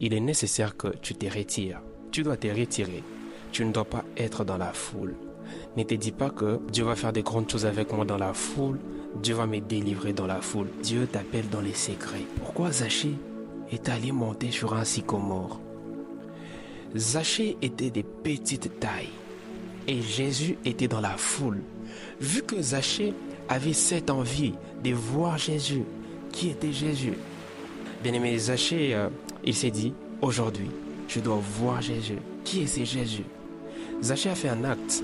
Il est nécessaire que tu te retires. Tu dois te retirer. Tu ne dois pas être dans la foule. Ne te dis pas que Dieu va faire des grandes choses avec moi dans la foule. Dieu va me délivrer dans la foule. Dieu t'appelle dans les secrets. Pourquoi Zachée est allé monter sur un sycomore? Zachée était de petite taille et Jésus était dans la foule. Vu que Zachée avait cette envie de voir Jésus, qui était Jésus? Bien-aimé, Zachée, il s'est dit, aujourd'hui, je dois voir Jésus. Qui est ce Jésus? Zachée a fait un acte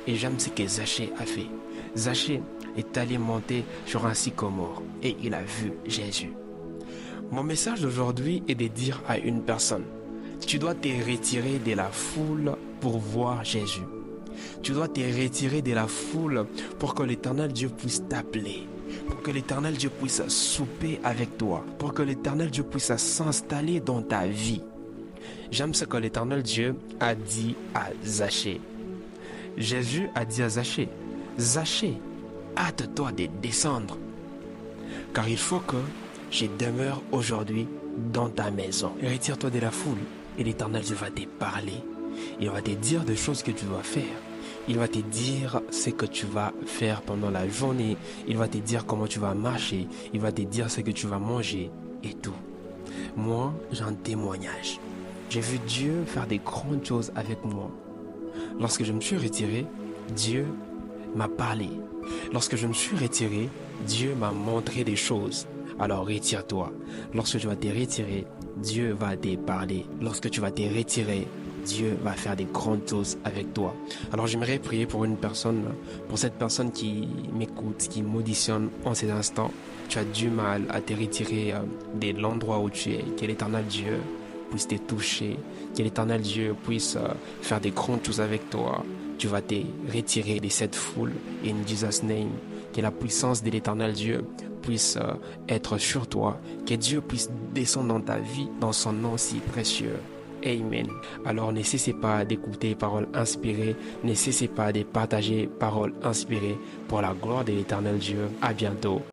et j'aime ce que Zachée a fait. Zachée est allé monter sur un sycomore et il a vu Jésus. Mon message d'aujourd'hui est de dire à une personne, tu dois te retirer de la foule pour voir Jésus. Tu dois te retirer de la foule pour que l'Éternel Dieu puisse t'appeler, pour que l'Éternel Dieu puisse souper avec toi, pour que l'Éternel Dieu puisse s'installer dans ta vie. J'aime ce que l'Éternel Dieu a dit à Zachée. Jésus a dit à Zachée, Zachée, hâte-toi de descendre, car il faut que je demeure aujourd'hui dans ta maison. Retire-toi de la foule et l'Éternel Dieu va te parler. Il va te dire des choses que tu dois faire. Il va te dire ce que tu vas faire pendant la journée. Il va te dire comment tu vas marcher. Il va te dire ce que tu vas manger et tout. Moi, j'ai un témoignage. J'ai vu Dieu faire des grandes choses avec moi. Lorsque je me suis retiré, Dieu m'a parlé. Lorsque je me suis retiré, Dieu m'a montré des choses. Alors retire-toi. Lorsque tu vas te retirer, Dieu va te parler. Lorsque tu vas te retirer, Dieu va faire des grandes choses avec toi. Alors j'aimerais prier pour une personne, pour cette personne qui m'écoute, qui m'auditionne en ces instants. Tu as du mal à te retirer de l'endroit où tu es. Que l'Éternel Dieu puisse te toucher. Que l'Éternel Dieu puisse faire des grandes choses avec toi. Tu vas te retirer de cette foule. In Jesus' name. Que la puissance de l'Éternel Dieu puisse être sur toi. Que Dieu puisse descendre dans ta vie, dans son nom si précieux. Amen. Alors ne cessez pas d'écouter paroles inspirées, ne cessez pas de partager paroles inspirées pour la gloire de l'Éternel Dieu. À bientôt.